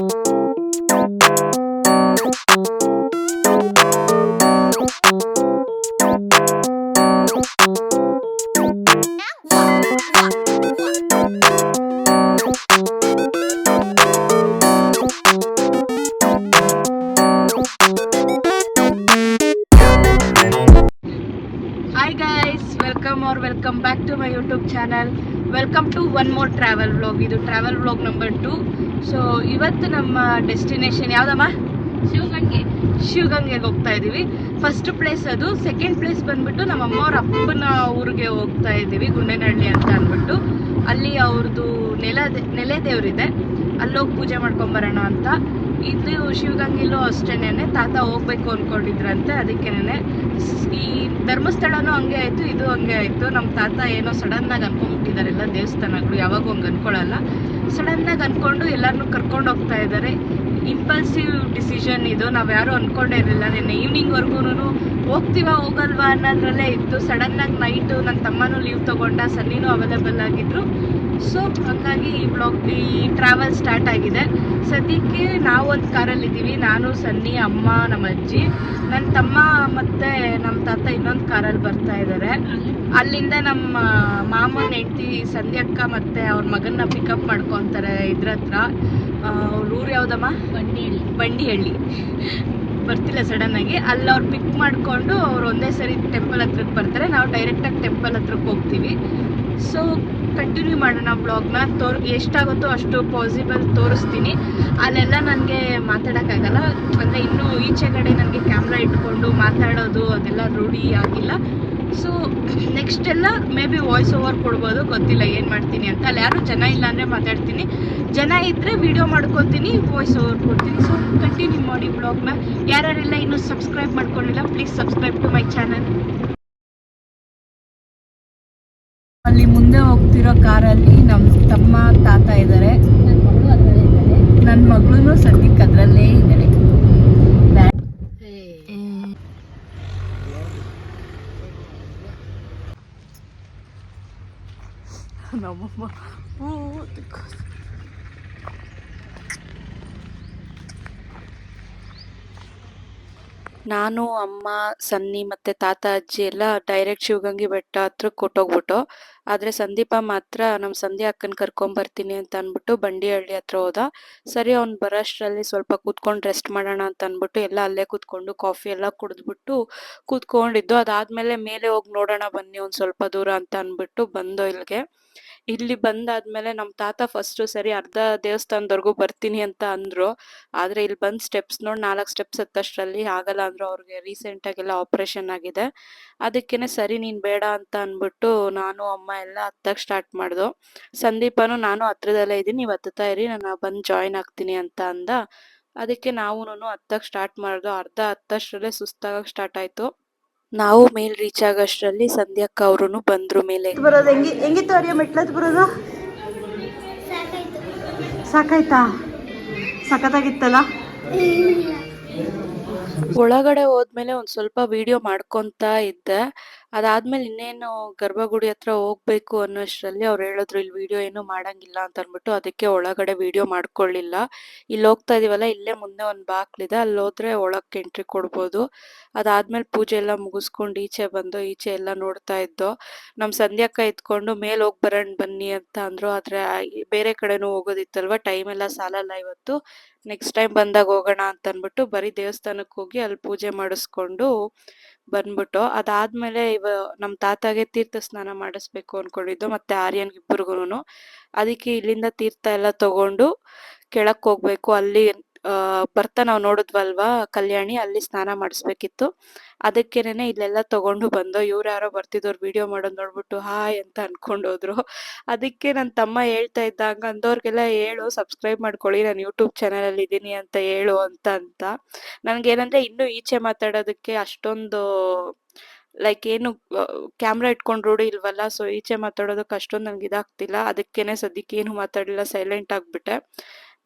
Hi guys, welcome back to my YouTube channel. Welcome to one more travel vlog. ಇದು travel vlog number 2. So ಇವತ್ತು ನಮ್ಮ destination ಯಾವ್ದಮ್ಮ? ಶಿವಗಂಗೆಗೆ ಹೋಗ್ತಾ ಇದೀವಿ. First place ಅದು. Second place ಬಂದ್ಬಿಟ್ಟು ನಮ್ಮ ಅಮ್ಮವ್ರ ಅಪ್ಪನ ಊರಿಗೆ ಹೋಗ್ತಾ ಇದೀವಿ, ಗುಂಡೇನಹಳ್ಳಿ ಅಂತ ಅಂದ್ಬಿಟ್ಟು. ಅಲ್ಲಿ ಅವ್ರದ್ದು ನೆಲೆ ದೇವ್ರಿದೆ, ಅಲ್ಲೋಗಿ ಪೂಜೆ ಮಾಡ್ಕೊಂಬರೋಣ ಅಂತ. ಇದು ಶಿವಗಂಗೆಲೂ ಅಷ್ಟೇನೆ ತಾತ ಹೋಗ್ಬೇಕು ಅನ್ಕೊಂಡಿದ್ರಂತೆ. ಅದಕ್ಕೇನೆ ಈ ಧರ್ಮಸ್ಥಳನೂ ಹಂಗೆ ಆಯ್ತು, ಇದು ಹಂಗೆ ಆಯ್ತು. ನಮ್ಮ ತಾತ ಏನೋ ಸಡನ್ನಾಗಿ ಅನ್ಕೊಂಡ್ಬಿಟ್ಟಿದ್ದಾರೆ. ಎಲ್ಲ ದೇವಸ್ಥಾನಗಳು ಯಾವಾಗೂ ಹಂಗೆ ಅನ್ಕೊಳ್ಳಲ್ಲ. ಸಡನ್ನಾಗಿ ಅನ್ಕೊಂಡು ಎಲ್ಲರನ್ನೂ ಕರ್ಕೊಂಡು ಹೋಗ್ತಾ ಇದ್ದಾರೆ. ಇಂಪಲ್ಸಿವ್ ಡಿಸಿಷನ್ ಇದು. ನಾವು ಯಾರು ಅನ್ಕೊಂಡೇ ಇರಲಿಲ್ಲ. ನಿನ್ನೆ ಈವ್ನಿಂಗ್ವರೆಗೂ ಹೋಗ್ತೀವಾ ಹೋಗಲ್ವಾ ಅನ್ನೋದ್ರಲ್ಲೇ ಇತ್ತು. ಸಡನ್ನಾಗಿ ನೈಟು ನನ್ನ ತಮ್ಮನೂ ಲೀವ್ ತೊಗೊಂಡ, ಸನ್ನಿನೂ ಅವೈಲೇಬಲ್ ಆಗಿದ್ರು. ಸೊ ಹಾಗಾಗಿ ಈ ಟ್ರಾವೆಲ್ ಸ್ಟಾರ್ಟ್ ಆಗಿದೆ. ಸದ್ಯಕ್ಕೆ ನಾವೊಂದು ಕಾರಲ್ಲಿದ್ದೀವಿ, ನಾನು, ಸನ್ನಿ, ಅಮ್ಮ, ನಮ್ಮ ಅಜ್ಜಿ. ನನ್ನ ತಮ್ಮ ಮತ್ತು ನಮ್ಮ ತಾತ ಇನ್ನೊಂದು ಕಾರಲ್ಲಿ ಬರ್ತಾ ಇದ್ದಾರೆ. ಅಲ್ಲಿಂದ ನಮ್ಮ ಮಾಮನ ಹೆಂಡತಿ ಸಂಧ್ಯಕ್ಕ ಮತ್ತು ಅವ್ರ ಮಗನ್ನ ಪಿಕಪ್ ಮಾಡ್ಕೊತಾರೆ ಇದ್ರ ಹತ್ರ. ಅವ್ರ ಊರು ಯಾವುದಮ್ಮ? ಬಂಡಿಹಳ್ಳಿ. ಬರ್ತಿಲ್ಲ ಸಡನ್ನಾಗಿ. ಅಲ್ಲಿ ಅವ್ರು ಪಿಕ್ ಮಾಡಿಕೊಂಡು ಅವ್ರು ಒಂದೇ ಸರಿ ಟೆಂಪಲ್ ಹತ್ರಕ್ಕೆ ಬರ್ತಾರೆ. ನಾವು ಡೈರೆಕ್ಟಾಗಿ ಟೆಂಪಲ್ ಹತ್ರಕ್ಕೆ ಹೋಗ್ತೀವಿ. ಸೊ ಕಂಟಿನ್ಯೂ ಮಾಡೋಣ ವ್ಲಾಗ್ನ. ಎಷ್ಟಾಗುತ್ತೋ ಅಷ್ಟು ಪಾಸಿಬಲ್ ತೋರಿಸ್ತೀನಿ. ಅಲ್ಲೆಲ್ಲ ನನಗೆ ಮಾತಾಡೋಕ್ಕಾಗಲ್ಲ, ಅಂದರೆ ಇನ್ನೂ ಈಚೆ ಕಡೆ ನನಗೆ ಕ್ಯಾಮ್ರಾ ಇಟ್ಕೊಂಡು ಮಾತಾಡೋದು ಅದೆಲ್ಲ ರೂಢಿ ಆಗಿಲ್ಲ. ಸೊ ನೆಕ್ಸ್ಟ್ ಎಲ್ಲ ಮೇ ಬಿ ವಾಯ್ಸ್ ಓವರ್ ಕೊಡ್ಬೋದು, ಗೊತ್ತಿಲ್ಲ ಏನು ಮಾಡ್ತೀನಿ ಅಂತ. ಅಲ್ಲಿ ಯಾರು ಜನ ಇಲ್ಲ ಅಂದರೆ ಮಾತಾಡ್ತೀನಿ, ಜನ ಇದ್ದರೆ ವಿಡಿಯೋ ಮಾಡ್ಕೊತೀನಿ, ವಾಯ್ಸ್ ಓವರ್ ಕೊಡ್ತೀನಿ. ಸೊ ಕಂಟಿನ್ಯೂ ಮಾಡಿ ವ್ಲಾಗ್ನ. ಯಾರ್ಯಾರೆಲ್ಲ ಇನ್ನೂ ಸಬ್ಸ್ಕ್ರೈಬ್ ಮಾಡ್ಕೊಂಡಿಲ್ಲ, please subscribe to my channel. ಅಲ್ಲಿ ಮುಂದೆ ಹೋಗ್ತಿರೋ ಕಾರಲ್ಲಿ ನಮ್ಮ ತಮ್ಮ ತಾತ ಇದ್ದಾರೆ, ನನ್ನ ಮಗಳು ಸದ್ಯಕ್ಕೆ ಅದರಲ್ಲೇ ಇದ್ದಾರೆ. ನಮ್ಮಮ್ಮ ನಾನು, ಅಮ್ಮ, ಸನ್ನಿ ಮತ್ತು ತಾತ ಅಜ್ಜಿ ಎಲ್ಲ ಡೈರೆಕ್ಟ್ ಶಿವಗಂಗೆ ಬೆಟ್ಟ ಹತ್ರ ಕೊಟ್ಟೋಗ್ಬಿಟ್ಟು. ಆದರೆ ಸಂದೀಪ ಮಾತ್ರ ನಮ್ಮ ಸಂಧ್ಯಾ ಅಕ್ಕನ ಕರ್ಕೊಂಬರ್ತೀನಿ ಅಂತ ಅಂದ್ಬಿಟ್ಟು ಬಂಡಿಹಳ್ಳಿ ಹತ್ರ ಹೋದ. ಸರಿ, ಅವ್ನು ಬರೋಷ್ಟರಲ್ಲಿ ಸ್ವಲ್ಪ ಕೂತ್ಕೊಂಡು ರೆಸ್ಟ್ ಮಾಡೋಣ ಅಂತ ಅಂದ್ಬಿಟ್ಟು ಎಲ್ಲ ಅಲ್ಲೇ ಕೂತ್ಕೊಂಡು ಕಾಫಿ ಎಲ್ಲ ಕುಡಿದ್ಬಿಟ್ಟು ಕೂತ್ಕೊಂಡಿದ್ದು. ಅದಾದಮೇಲೆ ಮೇಲೆ ಹೋಗಿ ನೋಡೋಣ ಬನ್ನಿ ಒಂದು ಸ್ವಲ್ಪ ದೂರ ಅಂತ ಅಂದ್ಬಿಟ್ಟು ಬಂದೋ ಇಲ್ಲಿಗೆ. ಇಲ್ಲಿ ಬಂದಾದ್ಮೇಲೆ ನಮ್ಮ ತಾತ ಫಸ್ಟು ಸರಿ ಅರ್ಧ ದೇವಸ್ಥಾನದವರೆಗೂ ಬರ್ತೀನಿ ಅಂತ ಅಂದರು. ಆದರೆ ಇಲ್ಲಿ ಬಂದು ಸ್ಟೆಪ್ಸ್ ನೋಡಿ 4 ಸ್ಟೆಪ್ಸ್ ಹತ್ತಷ್ಟರಲ್ಲಿ ಆಗಲ್ಲ ಅಂದರು. ಅವ್ರಿಗೆ ರೀಸೆಂಟಾಗೆಲ್ಲ ಆಪ್ರೇಷನ್ ಆಗಿದೆ. ಅದಕ್ಕೇ ಸರಿ ನೀನು ಬೇಡ ಅಂತ ಅಂದ್ಬಿಟ್ಟು ನಾನು, ಅಮ್ಮ ಎಲ್ಲ ಹತ್ತಕ್ಕೆ ಸ್ಟಾರ್ಟ್ ಮಾಡಿದೋ. ಸಂದೀಪನು ನಾನು ಹತ್ರದಲ್ಲೇ ಇದ್ದೀನಿ, ನೀವು ಹತ್ತುತ್ತಾ ಇರಿ, ನಾನು ಬಂದು ಜಾಯ್ನ್ ಆಗ್ತೀನಿ ಅಂತ ಅಂದ. ಅದಕ್ಕೆ ನಾವು ಹತ್ತಕ್ಕೆ ಸ್ಟಾರ್ಟ್ ಮಾಡಿದೋ. ಅರ್ಧ ಹತ್ತಷ್ಟರಲ್ಲೇ ಸುಸ್ತಾಗಕ್ಕೆ ಸ್ಟಾರ್ಟ್ ಆಯಿತು. ನಾವು ಮೇಲ್ ರೀಚ್ ಆಗೋಷ್ಟರಲ್ಲಿ ಸಂಧ್ಯಕ್ಕ ಅವ್ರು ಬಂದ್ರು ಮೇಲೆ. ಬರೋದು ಹೆಂಗಿತ್ತು ಅರಿಯ ಮೆಟ್ಲತ್ ಬರೋದು? ಸಾಕಾಯ್ತಾ? ಸಖತ್ತಾಗಿತ್ತಲ್ಲ. ಒಳಗಡೆ ಹೋದ್ಮೇಲೆ ಒಂದ್ ಸ್ವಲ್ಪ ವಿಡಿಯೋ ಮಾಡ್ಕೊಂತ ಇದ್ದೆ. ಅದಾದ್ಮೇಲೆ ಇನ್ನೇನು ಗರ್ಭಗುಡಿ ಹತ್ರ ಹೋಗ್ಬೇಕು ಅನ್ನೋಷ್ಟರಲ್ಲಿ ಅವ್ರು ಹೇಳಿದ್ರು ಇಲ್ಲಿ ವಿಡಿಯೋ ಏನು ಮಾಡಂಗಿಲ್ಲ ಅಂತ ಅಂದ್ಬಿಟ್ಟು. ಅದಕ್ಕೆ ಒಳಗಡೆ ವಿಡಿಯೋ ಮಾಡ್ಕೊಳ್ಳಿಲ್ಲ. ಇಲ್ಲಿ ಹೋಗ್ತಾ ಇದೀವಲ್ಲ, ಇಲ್ಲೇ ಮುಂದೆ ಒಂದು ಬಾಕ್ಲಿದೆ, ಅಲ್ಲಿ ಹೋದ್ರೆ ಒಳಕ್ಕೆ ಎಂಟ್ರಿ ಕೊಡ್ಬೋದು. ಅದಾದ್ಮೇಲೆ ಪೂಜೆ ಎಲ್ಲ ಮುಗಿಸ್ಕೊಂಡು ಈಚೆ ಬಂದು ಈಚೆ ಎಲ್ಲ ನೋಡ್ತಾ ಇದ್ದೋ. ನಮ್ಮ ಸಂಧ್ಯಕ್ಕ ಇದ್ಕೊಂಡು ಮೇಲೆ ಹೋಗಿ ಬರೋಣ ಬನ್ನಿ ಅಂತ ಅಂದ್ರು. ಆದ್ರೆ ಬೇರೆ ಕಡೆನೂ ಹೋಗೋದಿತ್ತಲ್ವ, ಟೈಮ್ ಎಲ್ಲ ಸಾಲಲ್ಲ ಇವತ್ತು, ನೆಕ್ಸ್ಟ್ ಟೈಮ್ ಬಂದಾಗ ಹೋಗೋಣ ಅಂತ ಅಂದ್ಬಿಟ್ಟು ಬರೀ ದೇವಸ್ಥಾನಕ್ಕೆ ಹೋಗಿ ಅಲ್ಲಿ ಪೂಜೆ ಮಾಡಿಸ್ಕೊಂಡು ಬಂದ್ಬಿಟ್ಟು. ಅದಾದ್ಮೇಲೆ ನಮ್ಮ ತಾತಾಗೆ ತೀರ್ಥ ಸ್ನಾನ ಮಾಡಿಸ್ಬೇಕು ಅನ್ಕೊಂಡಿದ್ದು, ಮತ್ತೆ ಆರ್ಯನ್ಗಿಬ್ಬರಿಗೂನು. ಅದಕ್ಕೆ ಇಲ್ಲಿಂದ ತೀರ್ಥ ಎಲ್ಲ ತಗೊಂಡು ಕೆಳಕ್ ಹೋಗ್ಬೇಕು. ಅಲ್ಲಿ ಬರ್ತಾ ನಾವು ನೋಡಿದ್ವಲ್ವಾ ಕಲ್ಯಾಣಿ, ಅಲ್ಲಿ ಸ್ನಾನ ಮಾಡಿಸ್ಬೇಕಿತ್ತು. ಅದಕ್ಕೇನೆ ಇಲ್ಲೆಲ್ಲ ತಗೊಂಡು ಬಂದೋ. ಇವ್ರು ಯಾರೋ ಬರ್ತಿದ್ದವ್ರು ವಿಡಿಯೋ ಮಾಡೋದು ನೋಡ್ಬಿಟ್ಟು ಹಾಯ್ ಅಂತ ಅನ್ಕೊಂಡೋದ್ರು. ಅದಕ್ಕೆ ನನ್ನ ತಮ್ಮ ಹೇಳ್ತಾ ಇದ್ದ, ಹಂಗ ಅಂದವ್ರಿಗೆಲ್ಲ ಹೇಳು ಸಬ್ಸ್ಕ್ರೈಬ್ ಮಾಡ್ಕೊಳ್ಳಿ, ನಾನು ಯೂಟ್ಯೂಬ್ ಚಾನಲಲ್ಲಿ ಇದ್ದೀನಿ ಅಂತ ಹೇಳು ಅಂತ. ನನಗೇನಂದ್ರೆ ಇನ್ನೂ ಈಚೆ ಮಾತಾಡೋದಕ್ಕೆ ಅಷ್ಟೊಂದು ಲೈಕ್ ಏನು ಕ್ಯಾಮ್ರಾ ಇಟ್ಕೊಂಡು ರೂಢಿ ಇಲ್ವಲ್ಲ. ಸೊ ಈಚೆ ಮಾತಾಡೋದಕ್ಕೆ ಅಷ್ಟೊಂದು ನನಗೆ ಇದಾಗ್ತಿಲ್ಲ. ಅದಕ್ಕೇನೆ ಸದ್ಯಕ್ಕೆ ಏನು ಮಾತಾಡಿಲ್ಲ, ಸೈಲೆಂಟ್ ಆಗಿಬಿಟ್ಟೆ.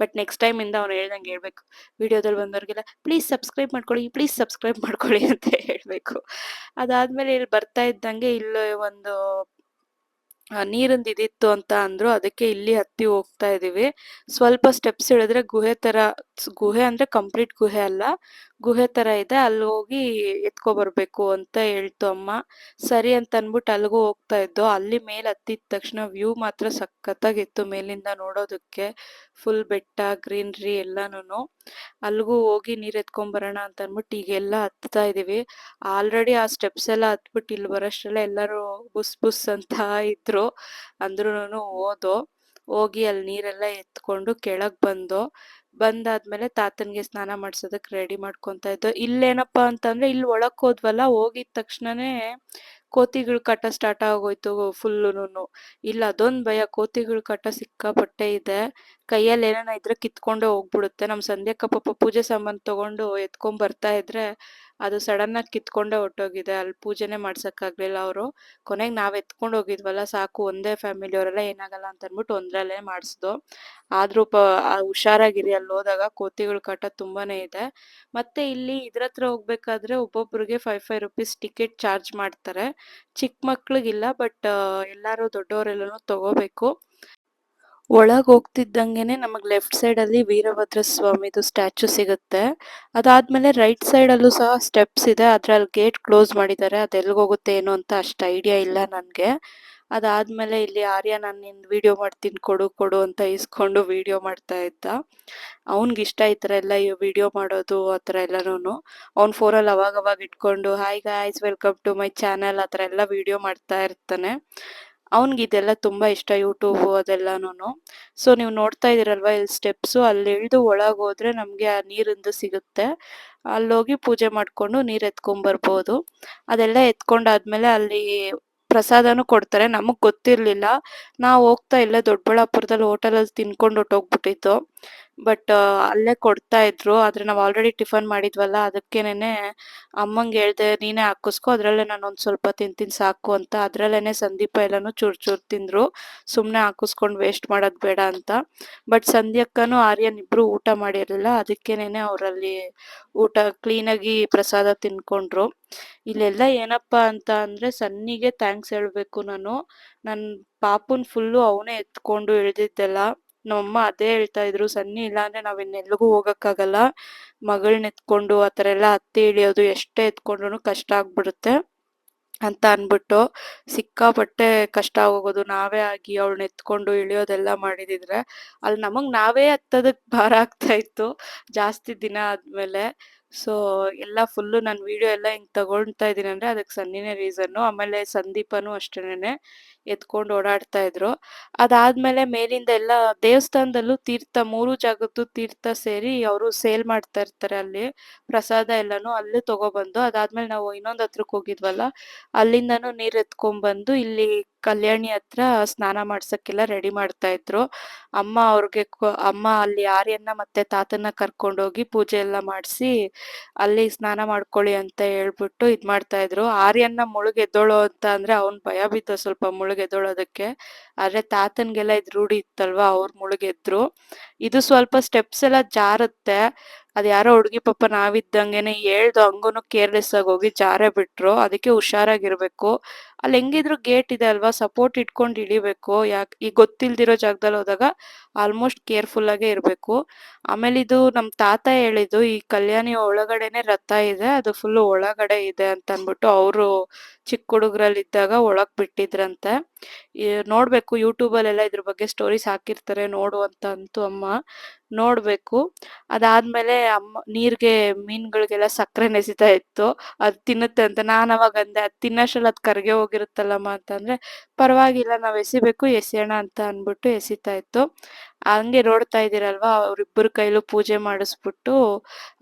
ಬಟ್ ನೆಕ್ಸ್ಟ್ ಟೈಮಿಂದ ಅವ್ನು ಹೇಳ್ದಂಗೆ ಹೇಳ್ಬೇಕು, ವಿಡಿಯೋದಲ್ಲಿ ಬಂದವ್ರಿಗೆಲ್ಲ ಪ್ಲೀಸ್ ಸಬ್ಸ್ಕ್ರೈಬ್ ಮಾಡ್ಕೊಳ್ಳಿ ಅಂತ ಹೇಳಬೇಕು. ಅದಾದ್ಮೇಲೆ ಇಲ್ಲಿ ಬರ್ತಾ ಇದ್ದಂಗೆ ಇಲ್ಲಿ ಒಂದು ನೀರಿಂದು ಇದಿತ್ತು ಅಂತ ಅಂದ್ರು. ಅದಕ್ಕೆ ಇಲ್ಲಿ ಹತ್ತಿ ಹೋಗ್ತಾ ಇದೀವಿ. ಸ್ವಲ್ಪ ಸ್ಟೆಪ್ಸ್ ಇಳಿದ್ರೆ ಗುಹೆ ತರ, ಗುಹೆ ಅಂದ್ರೆ ಕಂಪ್ಲೀಟ್ ಗುಹೆ ಅಲ್ಲ, ಗುಹೆ ತರ ಇದೆ. ಅಲ್ಲಿ ಹೋಗಿ ಎತ್ಕೊ ಬರ್ಬೇಕು ಅಂತ ಹೇಳ್ತು ಅಮ್ಮ. ಸರಿ ಅಂತ ಅನ್ಬಿಟ್ಟು ಅಲ್ಲಿಗೂ ಹೋಗ್ತಾ ಇದ್ದೋ. ಅಲ್ಲಿ ಮೇಲೆ ಹತ್ತಿದ ತಕ್ಷಣ ವ್ಯೂ ಮಾತ್ರ ಸಖತ್ತಾಗಿತ್ತು ಮೇಲಿಂದ ನೋಡೋದಕ್ಕೆ. ಫುಲ್ ಬೆಟ್ಟ, ಗ್ರೀನ್ರಿ ಎಲ್ಲಾನು. ಅಲ್ಲಿಗೂ ಹೋಗಿ ನೀರ್ ಎತ್ಕೊಂಡ್ ಬರೋಣ ಅಂತ ಅನ್ಬಿಟ್ಟು ಈಗೆಲ್ಲ ಹತ್ತಾ ಇದೀವಿ. ಆಲ್ರೆಡಿ ಆ ಸ್ಟೆಪ್ಸ್ ಎಲ್ಲ ಹತ್ಬಿಟ್ಟು ಇಲ್ಲಿ ಬರೋಷ್ಟ್ರಲ್ಲೇ ಎಲ್ಲರೂ ಬುಸ್ ಬುಸ್ ಅಂತ ಇದ್ರು. ಅಂದ್ರೂನು ಹೋಗಿ ಅಲ್ಲಿ ನೀರೆಲ್ಲ ಎತ್ಕೊಂಡು ಕೆಳಗ್ ಬಂದಾದ್ಮೇಲೆ ತಾತನ್ಗೆ ಸ್ನಾನ ಮಾಡ್ಸೋದಕ್ ರೆಡಿ ಮಾಡ್ಕೊಂತ ಇದ್ದೋ. ಇಲ್ಲೇನಪ್ಪಾ ಅಂತಂದ್ರೆ ಇಲ್ಲಿ ಒಳಕ್ ಹೋದ್ವಲ್ಲ, ಹೋಗಿದ ತಕ್ಷಣನೇ ಕೋತಿಗಳು ಕಾಟ ಸ್ಟಾರ್ಟ್ ಆಗೋಯ್ತು ಫುಲ್ಲುನು. ಇಲ್ಲ ಅದೊಂದ್ ಭಯ, ಕೋತಿಗಳು ಕಾಟ ಸಿಕ್ಕಾಪಟ್ಟೆ ಇದೆ. ಕೈಯಲ್ಲಿ ಏನಾನ ಇದ್ರೆ ಕಿತ್ಕೊಂಡೇ ಹೋಗ್ಬಿಡುತ್ತೆ. ನಮ್ ಸಂಧ್ಯಾಕ್ಕ ಪಾಪ ಪೂಜೆ ಸಾಮಾನ್ ತಗೊಂಡು ಎತ್ಕೊಂಡ್ ಬರ್ತಾ ಇದ್ರೆ ಅದು ಸಡನ್ ಆಗಿ ಕಿತ್ಕೊಂಡೇ ಹೊರ್ಟೋಗಿದೆ. ಅಲ್ಲಿ ಪೂಜೆನೆ ಮಾಡ್ಸಕ್ಕಾಗ್ಲಿಲ್ಲ ಅವರು. ಕೊನೆಗೆ ನಾವ್ ಎತ್ಕೊಂಡ್ ಹೋಗಿದ್ವಲ್ಲ, ಸಾಕು ಒಂದೇ ಫ್ಯಾಮಿಲಿ ಅವರೆಲ್ಲ ಏನಾಗಲ್ಲ ಅಂತ ಅನ್ಬಿಟ್ಟು ಒಂದ್ರಲ್ಲೇ ಮಾಡಿಸ್ದೋ. ಆದ್ರೂ ಹುಷಾರಾಗಿರಿ, ಅಲ್ಲಿ ಹೋದಾಗ ಕೋತಿಗಳ ಕಾಟ ತುಂಬಾನೇ ಇದೆ. ಮತ್ತೆ ಇಲ್ಲಿ ಇದ್ರತ್ರ ಹೋಗ್ಬೇಕಾದ್ರೆ ಒಬ್ಬೊಬ್ರಿಗೆ 5 ರೂಪೀಸ್ ಟಿಕೆಟ್ ಚಾರ್ಜ್ ಮಾಡ್ತಾರೆ. ಚಿಕ್ಕ ಮಕ್ಳಿಗಿಲ್ಲ, ಬಟ್ ಎಲ್ಲಾರು ದೊಡ್ಡವರೆಲ್ಲನೂ ತಗೋಬೇಕು. ಒಳಗ್ ಹೋಗ್ತಿದ್ದಂಗೆನೆ ನಮಗ್ ಲೆಫ್ಟ್ ಸೈಡ್ ಅಲ್ಲಿ ವೀರಭದ್ರ ಸ್ವಾಮಿದು ಸ್ಟ್ಯಾಚು ಸಿಗುತ್ತೆ. ಅದಾದ್ಮೇಲೆ ರೈಟ್ ಸೈಡ್ ಅಲ್ಲೂ ಸಹ ಸ್ಟೆಪ್ಸ್ ಇದೆ. ಅದ್ರಲ್ಲಿ ಗೇಟ್ ಕ್ಲೋಸ್ ಮಾಡಿದ್ದಾರೆ. ಅದೆಲ್ಗ್ ಹೋಗುತ್ತೆ ಏನು ಅಂತ ಅಷ್ಟ್ ಐಡಿಯಾ ಇಲ್ಲ ನನ್ಗೆ. ಅದಾದ್ಮೇಲೆ ಇಲ್ಲಿ ಆರ್ಯ ನಾನು ನಿನ್ ವಿಡಿಯೋ ಮಾಡ್ತೀನಿ ಕೊಡು ಕೊಡು ಅಂತ ಇಸ್ಕೊಂಡು ವಿಡಿಯೋ ಮಾಡ್ತಾ ಇದ್ದ. ಅವ್ನ್ಗೆ ಇಷ್ಟ ಈ ತರ ಎಲ್ಲ ವಿಡಿಯೋ ಮಾಡೋದು ಆ ತರ ಎಲ್ಲಾನು. ಅವ್ನ್ ಫೋನಲ್ಲಿ ಅವಾಗ ಇಟ್ಕೊಂಡು hi guys welcome to my channel ಆ ತರ ಎಲ್ಲ ವಿಡಿಯೋ ಮಾಡ್ತಾ ಇರ್ತಾನೆ. ಅವ್ನ್ಗೆ ಇದೆಲ್ಲ ತುಂಬಾ ಇಷ್ಟ, ಯೂಟ್ಯೂಬ್ ಅದೆಲ್ಲಾನು. ಸೊ ನೀವು ನೋಡ್ತಾ ಇದೀರಲ್ವಾ ಇಲ್ಲಿ ಸ್ಟೆಪ್ಸು, ಅಲ್ಲಿ ಇಳಿದು ಒಳಗ್ ಹೋದ್ರೆ ನಮ್ಗೆ ಆ ನೀರಿಂದು ಸಿಗುತ್ತೆ. ಅಲ್ಲೋಗಿ ಪೂಜೆ ಮಾಡ್ಕೊಂಡು ನೀರ್ ಎತ್ಕೊಂಡ್ ಬರ್ಬೋದು. ಅದೆಲ್ಲ ಎತ್ಕೊಂಡಾದ್ಮೇಲೆ ಅಲ್ಲಿ ಪ್ರಸಾದನೂ ಕೊಡ್ತಾರೆ. ನಮಗ್ ಗೊತ್ತಿರ್ಲಿಲ್ಲ. ನಾವ್ ಹೋಗ್ತಾ ಇಲ್ಲೇ ದೊಡ್ಡಬಳ್ಳಾಪುರದಲ್ಲಿ ಹೋಟೆಲಲ್ಲಿ ತಿನ್ಕೊಂಡು ಹೊರ್ಟೋಗ್ಬಿಟ್ಟಿದ್ದು. ಬಟ್ ಅಲ್ಲೇ ಕೊಡ್ತಾ ಇದ್ರು. ಆದ್ರೆ ನಾವ್ ಆಲ್ರೆಡಿ ಟಿಫನ್ ಮಾಡಿದ್ವಲ್ಲ, ಅದಕ್ಕೇನೆ ಅಮ್ಮಂಗೆ ಹೇಳ್ದೆ ನೀನೇ ಹಾಕಿಸ್ಕೊ, ಅದ್ರಲ್ಲೇ ನಾನು ಒಂದ್ ಸ್ವಲ್ಪ ತಿಂತೀನಿ ಸಾಕು ಅಂತ. ಅದ್ರಲ್ಲೇನೆ ಸಂದೀಪ ಎಲ್ಲಾನು ಚೂರ್ ಚೂರ್ ತಿಂದ್ರು, ಸುಮ್ನೆ ಹಾಕಿಸ್ಕೊಂಡ್ ವೇಸ್ಟ್ ಮಾಡೋದ್ ಬೇಡ ಅಂತ. ಬಟ್ ಸಂಧ್ಯಕ್ಕನು ಆರ್ಯನ್ ಇಬ್ರು ಊಟ ಮಾಡಿರ್ಲಿಲ್ಲ, ಅದಕ್ಕೇನೆ ಅವ್ರಲ್ಲಿ ಊಟ ಕ್ಲೀನಾಗಿ ಪ್ರಸಾದ ತಿನ್ಕೊಂಡ್ರು. ಇಲ್ಲೆಲ್ಲ ಏನಪ್ಪಾ ಅಂತ ಅಂದ್ರೆ ಸನ್ನಿಗೆ ಥ್ಯಾಂಕ್ಸ್ ಹೇಳ್ಬೇಕು ನಾನು. ನನ್ ಪಾಪುನ್ ಫುಲ್ಲು ಅವನೇ ಎತ್ಕೊಂಡು ಇಳ್ದಿದ್ದೆಲ್ಲ. ನಮ್ಮಮ್ಮ ಅದೇ ಹೇಳ್ತಾ ಇದ್ರು, ಸನ್ನಿ ಇಲ್ಲ ಅಂದ್ರೆ ನಾವ್ ಇನ್ನೆಲ್ಗೂ ಹೋಗಕ್ಕಾಗಲ್ಲ, ಮಗಳನ್ನ ಎತ್ಕೊಂಡು ಆತರ ಎಲ್ಲ ಹತ್ತಿ ಇಳಿಯೋದು ಎಷ್ಟೇ ಎತ್ಕೊಂಡ್ರು ಕಷ್ಟ ಆಗ್ಬಿಡುತ್ತೆ ಅಂತ ಅನ್ಬಿಟ್ಟು. ಸಿಕ್ಕಾಪಟ್ಟೆ ಕಷ್ಟ ಆಗೋಗೋದು ನಾವೇ ಆಗಿ ಅವಳನ್ನ ಎತ್ಕೊಂಡು ಇಳಿಯೋದೆಲ್ಲ ಮಾಡಿದಿದ್ರೆ. ಅಲ್ಲಿ ನಮಗ್ ನಾವೇ ಹತ್ತದಕ್ ಭಾರ ಆಗ್ತಾ ಇತ್ತು ಜಾಸ್ತಿ ದಿನ ಆದ್ಮೇಲೆ. ಸೊ ಎಲ್ಲ ಫುಲ್ಲು ನಾನು ವಿಡಿಯೋ ಎಲ್ಲ ಹಿಂಗ್ ತಗೊಳ್ತಾ ಇದೀನಿ ಅಂದ್ರೆ ಅದಕ್ಕೆ ಸನ್ನಿನೇ ರೀಸನ್ನು. ಆಮೇಲೆ ಸಂದೀಪನು ಅಷ್ಟೇನೆ ಎತ್ಕೊಂಡು ಓಡಾಡ್ತಾ ಇದ್ರು. ಅದಾದ್ಮೇಲೆ ಮೇಲಿಂದ ಎಲ್ಲ ದೇವಸ್ಥಾನದಲ್ಲೂ ತೀರ್ಥ, 3 ಜಾಗದ್ದು ತೀರ್ಥ ಸೇರಿ ಅವರು ಸೇಲ್ ಮಾಡ್ತಾ ಇರ್ತಾರೆ ಅಲ್ಲಿ ಪ್ರಸಾದ ಎಲ್ಲಾನು. ಅಲ್ಲೂ ತಗೊಬಂದು ಅದಾದ್ಮೇಲೆ ನಾವು ಇನ್ನೊಂದ್ ಹತ್ರಕ್ ಹೋಗಿದ್ವಲ್ಲ, ಅಲ್ಲಿಂದನೂ ನೀರ್ ಎತ್ಕೊಂಡ್ಬಂದು ಇಲ್ಲಿ ಕಲ್ಯಾಣಿ ಹತ್ರ ಸ್ನಾನ ಮಾಡ್ಸಕ್ಕೆಲ್ಲ ರೆಡಿ ಮಾಡ್ತಾ ಇದ್ರು. ಅಮ್ಮ ಅಲ್ಲಿ ಆರ್ಯನ್ನ ಮತ್ತೆ ತಾತನ್ನ ಕರ್ಕೊಂಡೋಗಿ ಪೂಜೆ ಎಲ್ಲ ಮಾಡಿಸಿ ಅಲ್ಲಿ ಸ್ನಾನ ಮಾಡ್ಕೊಳ್ಳಿ ಅಂತ ಹೇಳ್ಬಿಟ್ಟು ಇದ್ ಮಾಡ್ತಾ ಇದ್ರು. ಆರ್ಯನ್ನ ಮುಳುಗೆದ್ದೋಳು ಅಂತ ಅಂದ್ರೆ ಅವ್ನ್ ಭಯ ಬಿದ್ದ ಸ್ವಲ್ಪ ಮುಳುಗೆದ್ದೋಳೋದಕ್ಕೆ. ಆದ್ರೆ ತಾತನ್ಗೆಲ್ಲ ಇದ್ ರೂಢಿ ಇತ್ತಲ್ವಾ, ಅವ್ರು ಮುಳುಗೆದ್ರು. ಇದು ಸ್ವಲ್ಪ ಸ್ಟೆಪ್ಸ್ ಎಲ್ಲ ಜಾರುತ್ತೆ. ಅದ್ ಯಾರೋ ಹುಡ್ಗಿ ಪಾಪ ನಾವಿದ್ದಂಗೆನೆ ಹೇಳ್ದು, ಹಂಗೂನು ಕೇರ್ಲೆಸ್ ಆಗಿ ಹೋಗಿ ಜಾರೇ ಬಿಟ್ರು. ಅದಕ್ಕೆ ಹುಷಾರಾಗಿರ್ಬೇಕು. ಅಲ್ಲಿ ಹೆಂಗಿದ್ರು ಗೇಟ್ ಇದೆ ಅಲ್ವಾ, ಸಪೋರ್ಟ್ ಇಟ್ಕೊಂಡು ಇಳಿಬೇಕು. ಈ ಗೊತ್ತಿಲ್ದಿರೋ ಜಾಗದಲ್ಲಿ ಹೋದಾಗ ಆಲ್ಮೋಸ್ಟ್ ಕೇರ್ಫುಲ್ ಆಗೇ ಇರ್ಬೇಕು. ಆಮೇಲೆ ಇದು ನಮ್ ತಾತ ಹೇಳಿದ್ದು, ಈ ಕಲ್ಯಾಣಿ ಒಳಗಡೆನೆ ರಥ ಇದೆ, ಅದು ಫುಲ್ ಒಳಗಡೆ ಇದೆ ಅಂತ ಅನ್ಬಿಟ್ಟು ಅವರು ಚಿಕ್ಕ ಹುಡುಗರಲ್ಲಿದ್ದಾಗ ಒಳಗ್ ಬಿಟ್ಟಿದ್ರಂತೆ. ನೋಡ್ಬೇಕು, ಯೂಟ್ಯೂಬಲ್ಲೆಲ್ಲ ಇದ್ರ ಬಗ್ಗೆ ಸ್ಟೋರೀಸ್ ಹಾಕಿರ್ತಾರೆ ನೋಡು ಅಂತ ಅಂತು ಅಮ್ಮ. ನೋಡ್ಬೇಕು. ಅದಾದ್ಮೇಲೆ ಅಮ್ಮ ನೀರ್ಗೆ ಮೀನ್ಗಳಿಗೆಲ್ಲ ಸಕ್ಕರೆ ನೆಸಿತಾ ಇತ್ತು, ಅದ್ ತಿನ್ನುತ್ತೆ ಅಂತ. ನಾನ್ ಅವಾಗ ಅಂದೆ, ಅದ್ ತಿನ್ನೋಷ್ಟ್ರಲ್ಲಿ ಅದ್ ಕರ್ಗೆ ಹೋಗಿರುತ್ತಲ್ಲಮ್ಮ ಅಂತಂದ್ರೆ, ಪರವಾಗಿಲ್ಲ ನಾವ್ ಎಸಿಬೇಕು ಎಸಿಯೋಣ ಅಂತ ಅನ್ಬಿಟ್ಟು ಎಸಿತಾ ಇತ್ತು. ಹಂಗೆ ನೋಡ್ತಾ ಇದೀರಲ್ವಾ, ಅವ್ರಿಬ್ಬರ ಕೈಲೂ ಪೂಜೆ ಮಾಡಿಸ್ಬಿಟ್ಟು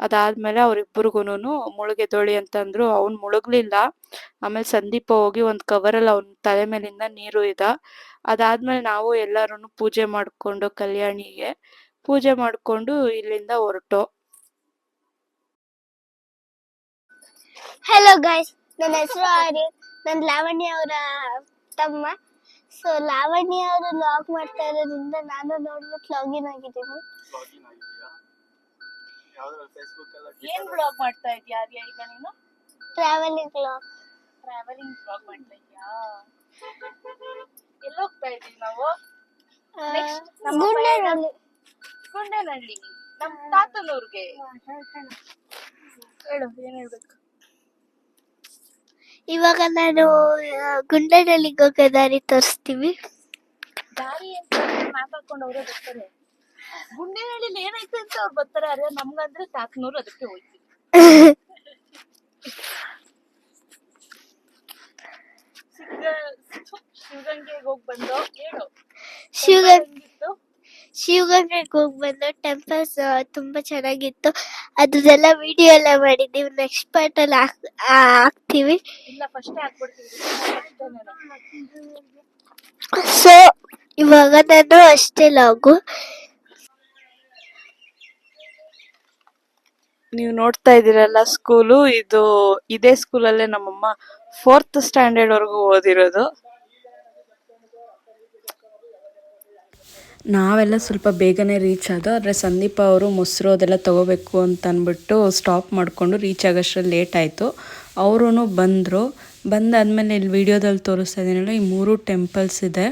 ಅದಾದ್ಮೇಲೆ ಅವ್ರಿಬ್ಬರಿಗೂನು ಮುಳುಗೆದೋಳಿ ಅಂತಂದ್ರು. ಅವ್ನ್ ಮುಳುಗ್ಲಿಲ್ಲ. ಆಮೇಲೆ ಸಂದೀಪ ಹೋಗಿ ಒಂದ್ ಕವರಲ್ಲಿ ಅವ್ನ ತಲೆ ಮೇಲಿಂದ ನೀರು ಅದಾದ್ಮೇಲೆ ನಾವು ಎಲ್ಲಾರುನು ಪೂಜೆ ಮಾಡ್ಕೊಂಡು ಕಲ್ಯಾಣಿಗೆ ಪೂಜೆ ಮಾಡ್ಕೊಂಡು ಇಲ್ಲಿಂದ ಹೊರಟೋ. ಹಲೋ ಗೈಸ್, ನನ್ನ ಹೆಸರು ಆರ್ಯನ್, ನನ್ನ ಲಾವಣ್ಯ ಅವರ ತಮ್ಮ. ಸೊ ಲಾವಣ್ಯ ಅವರು ಲಾಗ್ ಮಾಡ್ತಾ ಇರೋದ್ರಿಂದ ನಾನು ನೋಡ್ಬಿಟ್ಟು ಲಾಗಿನ್ ಆಗಿದ್ದೀನಿ. ಏನ್ ಬ್ಲಾಗ್ ಮಾಡ್ತಾ ಇದ್ಯಾ ಆರ್ಯ ಈಗ ನೀನು? Travelling log. ಟ್ರಾವೆಲಿಂಗ್ ಬ್ಲಾಗ್ ಮಾಡ್ತಾ ಇದ್ಯಾ? ಎಲ್ಲಿ ಹೋಗ್ತಾ ಇದೀವಿ ನಾವು? ನೆಕ್ಸ್ಟ್ ನಮ್ಮ ಪಯಣ ಗುಂಡೇನಹಳ್ಳಿ, ನಮ್ಮ ತಾತನೂರ್ಗೆ. ಹೇಳು, ಏನ್ ಹೇಳ್ಬೇಕು? ಇವಾಗ ನಾನು ಗುಂಡೇನಹಳ್ಳಿಗೆ ಹೋಗೋ ದಾರಿ ತೋರಿಸ್ತೀವಿ. ದಾರಿ ಅಂತ ಮ್ಯಾಪ್ ಹಾಕೊಂಡು ಅವರೇ ಬರ್ತಾರೆ. ಗುಂಡೇನಹಳ್ಳಿಲಿ ಏನೈತೆ ಅಂತ ಅವ್ರು ಬರ್ತಾರೆ. ಅದೇ ನಮ್ಗಂದ್ರೆ ತಾತನೂರು, ಅದಕ್ಕೆ ಹೋಗ್ತೀವಿ. ಶಿವಗಂಗೆಗೆ ಹೋಗಿ ಬಂದು ಹೇಳು. ಶಿವಗಂಗೆಗೆ ಹೋಗಿ ಬಂದು ಟೆಂಪಲ್ಸ್ ತುಂಬಾ ಚೆನ್ನಾಗಿತ್ತು. ಅದ್ರದೆಲ್ಲ ವಿಡಿಯೋ ಎಲ್ಲ ಮಾಡಿದೀವಿ. ನೆಕ್ಸ್ಟ್ ಪಾರ್ಟ್ ಅಲ್ಲಿ ಹಾಕ್ತೀವಿ. ಇಲ್ಲ, ಫಸ್ಟ್ ಹಾಕ್ಬಿಡ್ತೀವಿ. ಸೊ ಇವಾಗ ನಾನು ಅಷ್ಟೇ ಲಾಗು. ನೀವು ನೋಡ್ತಾ ಇದೀರಲ್ಲ ಸ್ಕೂಲು, ಇದೇ ಸ್ಕೂಲಲ್ಲೇ ನಮ್ಮಮ್ಮ 4th ಸ್ಟ್ಯಾಂಡರ್ಡ್ ವರ್ಗು ಓದಿರೋದು. ನಾವೆಲ್ಲ ಸ್ವಲ್ಪ ಬೇಗನೆ ರೀಚ್ ಆದೋ, ಆದರೆ ಸಂದೀಪ ಅವರು ಮೊಸರು ಅದೆಲ್ಲ ತೊಗೋಬೇಕು ಅಂತ ಅಂದ್ಬಿಟ್ಟು ಸ್ಟಾಪ್ ಮಾಡಿಕೊಂಡು ರೀಚ್ ಆಗೋಷ್ಟರಲ್ಲಿ ಲೇಟ್ ಆಯಿತು. ಅವರೂ ಬಂದಾದಮೇಲೆ ಇಲ್ಲಿ ವಿಡಿಯೋದಲ್ಲಿ ತೋರಿಸ್ತಾ ಇದ್ದೀನಲ್ಲ, ಈ 3 ಟೆಂಪಲ್ಸ್ ಇದೆ,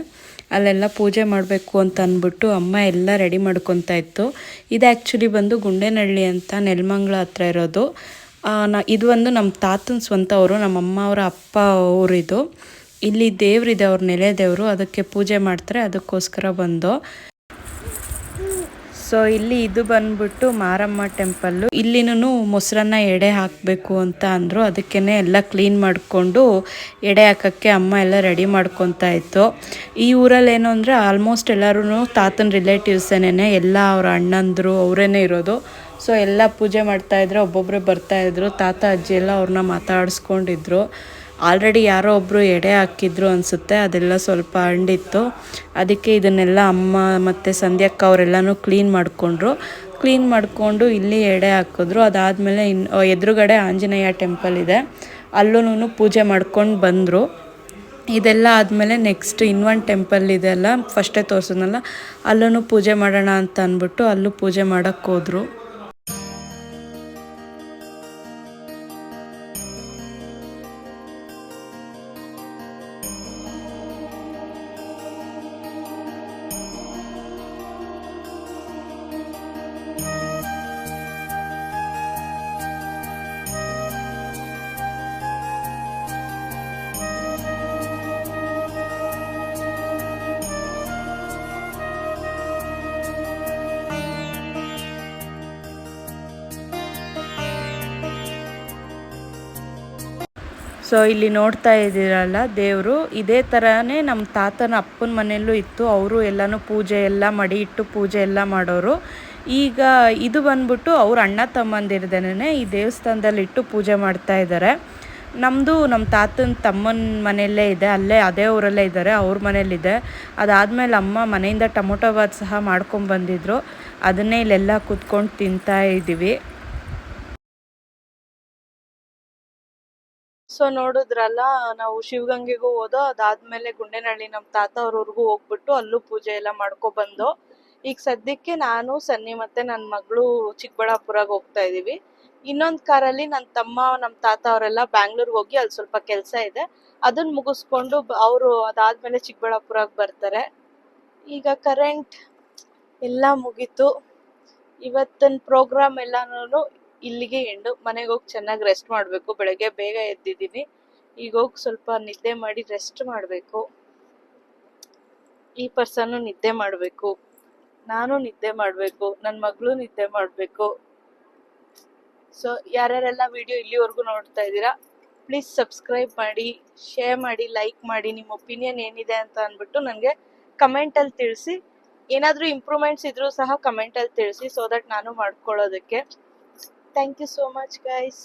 ಅಲ್ಲೆಲ್ಲ ಪೂಜೆ ಮಾಡಬೇಕು ಅಂತ ಅಂದ್ಬಿಟ್ಟು ಅಮ್ಮ ಎಲ್ಲ ರೆಡಿ ಮಾಡ್ಕೊತಾ ಇತ್ತು. ಇದು ಆ್ಯಕ್ಚುಲಿ ಬಂದು ಗುಂಡೇನಹಳ್ಳಿ ಅಂತ ನೆಲಮಂಗಲ ಹತ್ರ ಇರೋದು. ಇದು ಒಂದು ನಮ್ಮ ತಾತನ ಸ್ವಂತ ಊರು, ನಮ್ಮಮ್ಮ ಅವರ ಅಪ್ಪ ಊರಿದು. ಇಲ್ಲಿ ದೇವ್ರಿದೆ, ಅವ್ರ ನೆಲೆ ದೇವರು, ಅದಕ್ಕೆ ಪೂಜೆ ಮಾಡ್ತಾರೆ, ಅದಕ್ಕೋಸ್ಕರ ಬಂದು. ಸೊ ಇಲ್ಲಿ ಇದು ಬಂದ್ಬಿಟ್ಟು ಮಾರಮ್ಮ ಟೆಂಪಲ್ಲು. ಇಲ್ಲಿನೂ ಮೊಸರನ್ನ ಎಡೆ ಹಾಕಬೇಕು ಅಂತ ಅಂದರು, ಅದಕ್ಕೇ ಎಲ್ಲ ಕ್ಲೀನ್ ಮಾಡಿಕೊಂಡು ಎಡೆ ಹಾಕೋಕ್ಕೆ ಅಮ್ಮ ಎಲ್ಲ ರೆಡಿ ಮಾಡ್ಕೊತಾ ಇತ್ತು. ಈ ಊರಲ್ಲಿ ಏನು ಅಂದರೆ ಆಲ್ಮೋಸ್ಟ್ ಎಲ್ಲರೂ ತಾತನ ರಿಲೇಟಿವ್ಸೇನೆ, ಎಲ್ಲ ಅವರ ಅಣ್ಣಂದರು ಅವರೇನೆ ಇರೋದು. ಸೊ ಎಲ್ಲ ಪೂಜೆ ಮಾಡ್ತಾಯಿದ್ರು, ಒಬ್ಬೊಬ್ಬರೇ ಬರ್ತಾಯಿದ್ರು. ತಾತ ಅಜ್ಜಿ ಎಲ್ಲ ಅವ್ರನ್ನ ಮಾತಾಡಿಸ್ಕೊಂಡಿದ್ರು. ಆಲ್ರೆಡಿ ಯಾರೋ ಒಬ್ಬರು ಎಡೆ ಹಾಕಿದ್ರು ಅನಿಸುತ್ತೆ, ಅದೆಲ್ಲ ಸ್ವಲ್ಪ ಅಂಡಿತ್ತು. ಅದಕ್ಕೆ ಇದನ್ನೆಲ್ಲ ಅಮ್ಮ ಮತ್ತು ಸಂಧ್ಯಕ್ಕ ಅವರೆಲ್ಲನೂ ಕ್ಲೀನ್ ಮಾಡಿಕೊಂಡು ಇಲ್ಲಿ ಎಡೆ ಹಾಕಿದ್ರು. ಅದಾದಮೇಲೆ ಎದುರುಗಡೆ ಆಂಜನೇಯ ಟೆಂಪಲ್ ಇದೆ, ಅಲ್ಲೂ ಪೂಜೆ ಮಾಡ್ಕೊಂಡು ಬಂದರು. ಇದೆಲ್ಲ ಆದಮೇಲೆ ನೆಕ್ಸ್ಟ್ ಇನ್ನೊಂದು ಟೆಂಪಲ್ ಇದೆಲ್ಲ ಫಸ್ಟೇ ತೋರಿಸಿದ್ನಲ್ಲ, ಅಲ್ಲೂ ಪೂಜೆ ಮಾಡೋಣ ಅಂತ ಅಂದ್ಬಿಟ್ಟು ಅಲ್ಲೂ ಪೂಜೆ ಮಾಡೋಕ್ಕೆ ಹೋದರು. ಸೊ ಇಲ್ಲಿ ನೋಡ್ತಾ ಇದ್ದೀರಲ್ಲ ದೇವರು, ಇದೇ ಥರನೇ ನಮ್ಮ ತಾತನ ಅಪ್ಪನ ಮನೆಯಲ್ಲೂ ಇತ್ತು. ಅವರು ಎಲ್ಲನೂ ಪೂಜೆ ಎಲ್ಲ ಮಡಿ ಇಟ್ಟು ಪೂಜೆ ಎಲ್ಲ ಮಾಡೋರು. ಈಗ ಇದು ಬಂದ್ಬಿಟ್ಟು ಅವ್ರ ಅಣ್ಣ ತಮ್ಮಂದಿರದೇನೆ ಈ ದೇವಸ್ಥಾನದಲ್ಲಿ ಇಟ್ಟು ಪೂಜೆ ಮಾಡ್ತಾ ಇದ್ದಾರೆ. ನಮ್ಮದು ನಮ್ಮ ತಾತನ ತಮ್ಮನ ಮನೆಯಲ್ಲೇ ಇದೆ, ಅದೇ ಊರಲ್ಲೇ ಇದ್ದಾರೆ, ಅವ್ರ ಮನೇಲಿದೆ. ಅದಾದಮೇಲೆ ಅಮ್ಮ ಮನೆಯಿಂದ ಟೊಮೊಟೊ ಬಾತ್ ಸಹ ಮಾಡ್ಕೊಂಬಂದಿದ್ರು, ಅದನ್ನೇ ಇಲ್ಲೆಲ್ಲ ಕೂತ್ಕೊಂಡು ತಿಂತಾ ಇದ್ದೀವಿ. ಸೊ ನೋಡಿದ್ರಲ್ಲ, ನಾವು ಶಿವಗಂಗೆಗೂ ಹೋದೋ, ಅದಾದ್ಮೇಲೆ ಗುಂಡೇನಹಳ್ಳಿ ನಮ್ಮ ತಾತ ಅವ್ರವ್ರಿಗೂ ಹೋಗ್ಬಿಟ್ಟು ಅಲ್ಲೂ ಪೂಜೆ ಎಲ್ಲ ಮಾಡ್ಕೊಬಂದು. ಈಗ ಸದ್ಯಕ್ಕೆ ನಾನು ಸನ್ನಿ ಮತ್ತೆ ನನ್ನ ಮಗಳು ಚಿಕ್ಕಬಳ್ಳಾಪುರಕ್ಕೆ ಹೋಗ್ತಾ ಇದೀವಿ. ಇನ್ನೊಂದು ಕಾರಲ್ಲಿ ನನ್ನ ತಮ್ಮ ನಮ್ಮ ತಾತ ಅವರೆಲ್ಲ ಬ್ಯಾಂಗ್ಳೂರ್ಗೆ ಹೋಗಿ ಅಲ್ಲಿ ಸ್ವಲ್ಪ ಕೆಲಸ ಇದೆ, ಅದನ್ನ ಮುಗಿಸ್ಕೊಂಡು ಅವರು ಅದಾದ್ಮೇಲೆ ಚಿಕ್ಕಬಳ್ಳಾಪುರಕ್ಕೆ ಬರ್ತಾರೆ. ಈಗ ಕರೆಂಟ್ ಎಲ್ಲ ಮುಗೀತು. ಇವತ್ತಿನ ಪ್ರೋಗ್ರಾಮ್ ಎಲ್ಲಾನು ಇಲ್ಲಿಗೆ ಎಂಡು. ಮನೆಗೆ ಹೋಗಿ ಚೆನ್ನಾಗಿ ರೆಸ್ಟ್ ಮಾಡಬೇಕು. ಬೆಳಗ್ಗೆ ಬೇಗ ಎದ್ದಿದ್ದೀನಿ, ಈಗ ಹೋಗಿ ಸ್ವಲ್ಪ ನಿದ್ದೆ ಮಾಡಿ ರೆಸ್ಟ್ ಮಾಡಬೇಕು. ಈ ಪರ್ಸನ್ನು ನಿದ್ದೆ ಮಾಡಬೇಕು, ನಾನು ನಿದ್ದೆ ಮಾಡಬೇಕು, ನನ್ನ ಮಗಳು ನಿದ್ದೆ ಮಾಡಬೇಕು. ಸೊ ಯಾರ್ಯಾರೆಲ್ಲ ವಿಡಿಯೋ ಇಲ್ಲಿವರೆಗೂ ನೋಡ್ತಾ ಇದ್ದೀರಾ, ಪ್ಲೀಸ್ ಸಬ್ಸ್ಕ್ರೈಬ್ ಮಾಡಿ, ಶೇರ್ ಮಾಡಿ, ಲೈಕ್ ಮಾಡಿ. ನಿಮ್ಮ ಒಪಿನಿಯನ್ ಏನಿದೆ ಅಂತ ಅಂದ್ಬಿಟ್ಟು ನನಗೆ ಕಮೆಂಟಲ್ಲಿ ತಿಳಿಸಿ. ಏನಾದರೂ ಇಂಪ್ರೂವ್ಮೆಂಟ್ಸ್ ಇದ್ರೂ ಸಹ ಕಮೆಂಟಲ್ಲಿ ತಿಳಿಸಿ, ಸೊ ದಟ್ ನಾನು ಮಾಡ್ಕೊಳ್ಳೋದಕ್ಕೆ. Thank you so much guys.